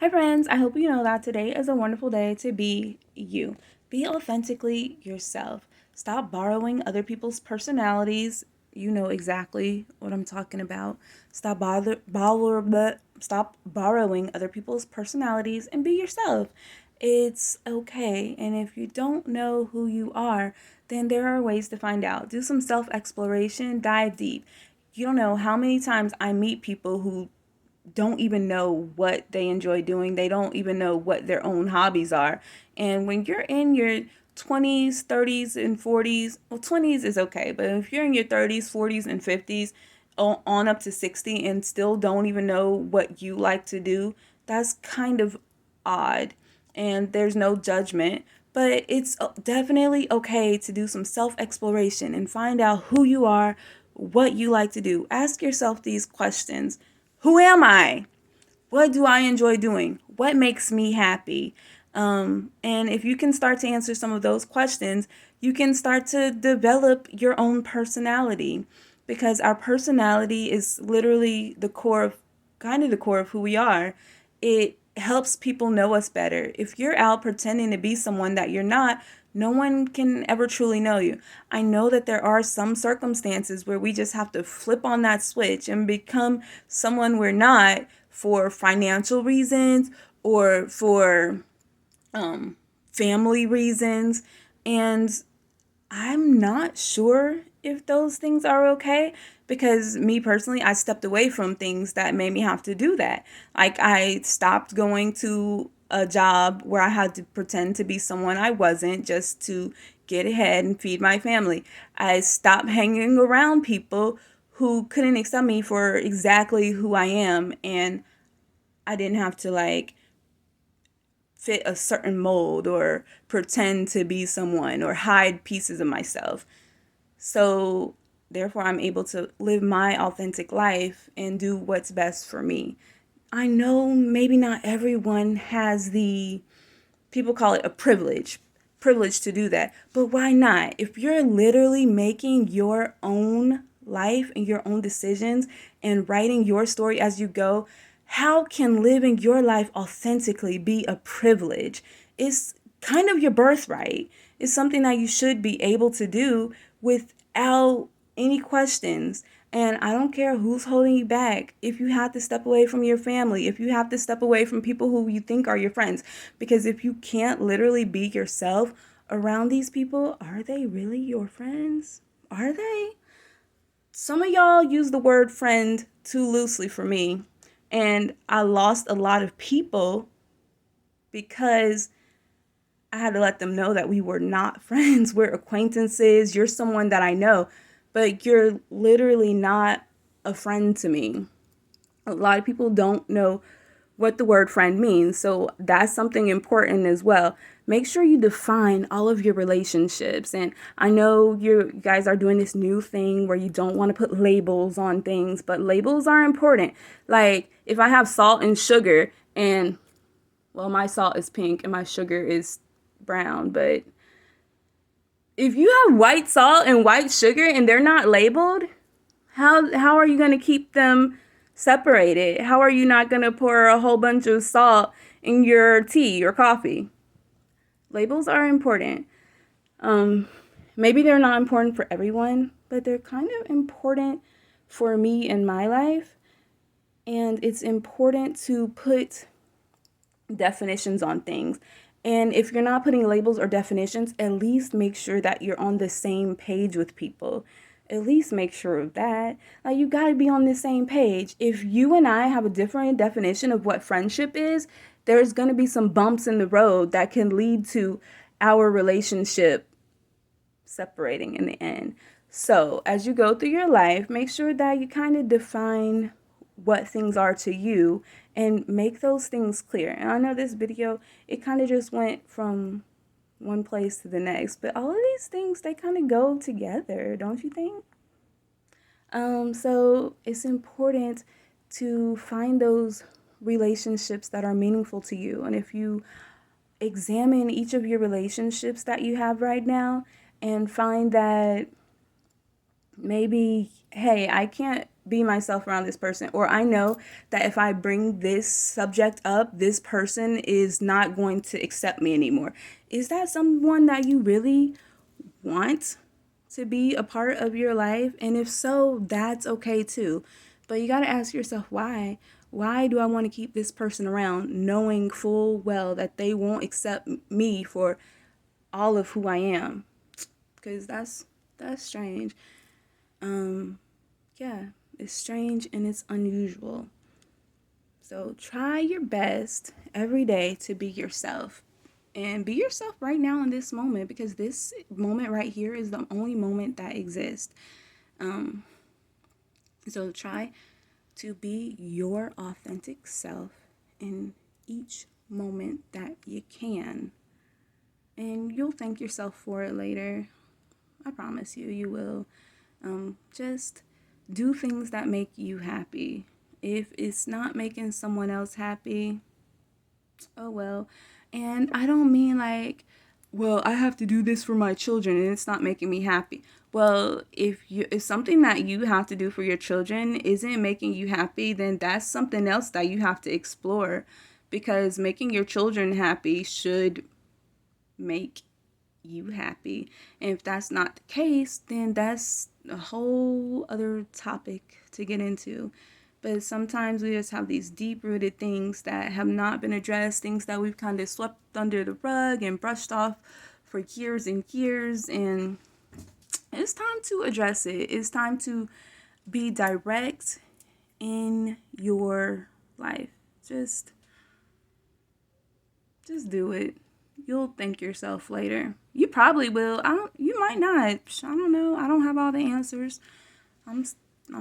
Hi, friends. I hope you know that today is a wonderful day to be you. Be authentically yourself. Stop borrowing other people's personalities. You know exactly what I'm talking about. Stop borrowing other people's personalities and be yourself. It's okay. And if you don't know who you are, then there are ways to find out. Do some self exploration, dive deep. You don't know how many times I meet people who don't even know what they enjoy doing. They don't even know what their own hobbies are. And when you're in your 20s, 30s, and 40s, well, 20s is okay, but if you're in your 30s, 40s, and 50s, on up to 60, and still don't even know what you like to do, that's kind of odd. And there's no judgment, but it's definitely okay to do some self exploration and find out who you are, what you like to do. Ask yourself these questions: who am I? What do I enjoy doing? What makes me happy? And if you can start to answer some of those questions, you can start to develop your own personality, because our personality is literally the core of who we are. It helps people know us better. If you're out pretending to be someone that you're not, no one can ever truly know you. I know that there are some circumstances where we just have to flip on that switch and become someone we're not for financial reasons or for um, family reasons. And I'm not sure if those things are okay, because me personally, I stepped away from things that made me have to do that. Like, I stopped going to a job where I had to pretend to be someone I wasn't just to get ahead and feed my family. I stopped hanging around people who couldn't accept me for exactly who I am, and I didn't have to like fit a certain mold or pretend to be someone or hide pieces of myself. So, therefore, I'm able to live my authentic life and do what's best for me. I know maybe not everyone has the, people call it a privilege to do that. But why not? If you're literally making your own life and your own decisions and writing your story as you go, how can living your life authentically be a privilege? It's kind of your birthright. It's something that you should be able to do without any questions. And I don't care who's holding you back. If you have to step away from your family, if you have to step away from people who you think are your friends, because if you can't literally be yourself around these people, are they really your friends? Are they? Some of y'all use the word friend too loosely for me. And I lost a lot of people because I had to let them know that we were not friends. We're acquaintances. You're someone that I know, but you're literally not a friend to me. A lot of people don't know what the word friend means, so that's something important as well. Make sure you define all of your relationships. And I know you guys are doing this new thing where you don't want to put labels on things, but labels are important. Like, if I have salt and sugar, and well, my salt is pink and my sugar is brown, but if you have white salt and white sugar and they're not labeled, how are you going to keep them separated? How are you not going to pour a whole bunch of salt in your tea or coffee? Labels are important. Um, Maybe they're not important for everyone, but they're kind of important for me in my life. And it's important to put definitions on things. And if you're not putting labels or definitions, at least make sure that you're on the same page with people. At least make sure of that. Like, you got to be on the same page. If you and I have a different definition of what friendship is, there's going to be some bumps in the road that can lead to our relationship separating in the end. So, as you go through your life, make sure that you kind of define what things are to you and make those things clear. And I know this video, it kind of just went from one place to the next, but all of these things, they kind of go together, don't you think? So it's important to find those relationships that are meaningful to you. And if you examine each of your relationships that you have right now and find that maybe, hey, I can't be myself around this person, or I know that if I bring this subject up, this person is not going to accept me anymore. Is that someone that you really want to be a part of your life? And if so, that's okay too. But you got to ask yourself why. Why do I want to keep this person around knowing full well that they won't accept me for all of who I am? Because that's strange. Yeah, it's strange and it's unusual. So try your best every day to be yourself. And be yourself right now in this moment, because this moment right here is the only moment that exists. So try to be your authentic self in each moment that you can. And you'll thank yourself for it later. I promise you, you will. Just do things that make you happy. If it's not making someone else happy, oh well. And I don't mean like, well, I have to do this for my children and it's not making me happy. Well, if something that you have to do for your children isn't making you happy, then that's something else that you have to explore, because making your children happy should make you happy. And if that's not the case, then that's a whole other topic to get into. But sometimes we just have these deep rooted things that have not been addressed, things that we've kind of swept under the rug and brushed off for years and years. And it's time to address it. It's time to be direct in your life. Just do it. You'll thank yourself later. You probably will. You might not. I don't know. I don't have all the answers. I'm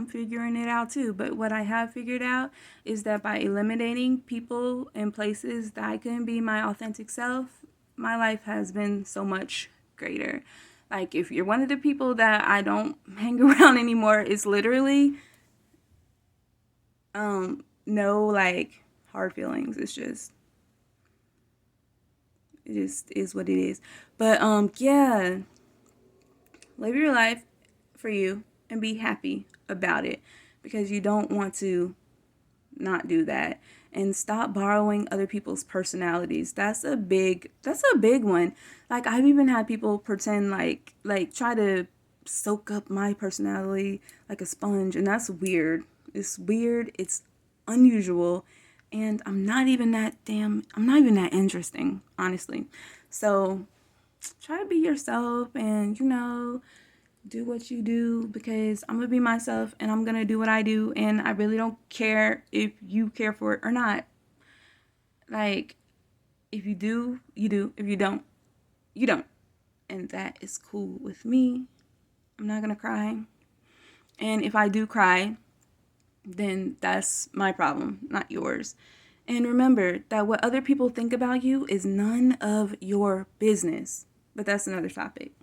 figuring it out too. But what I have figured out is that by eliminating people and places that I couldn't be my authentic self, my life has been so much greater. Like, if you're one of the people that I don't hang around anymore, it's literally no like hard feelings. It just is what it is. But yeah, live your life for you and be happy about it, because you don't want to not do that. And stop borrowing other people's personalities. That's a big one. Like, I've even had people pretend like try to soak up my personality like a sponge, and that's weird. It's weird, it's unusual, and I'm not even that interesting, honestly. So try to be yourself and, do what you do, because I'm gonna be myself and I'm gonna do what I do, and I really don't care if you care for it or not. Like, if you do, you do. If you don't, you don't. And that is cool with me. I'm not gonna cry. And if I do cry, then that's my problem, not yours. And remember that what other people think about you is none of your business. But that's another topic.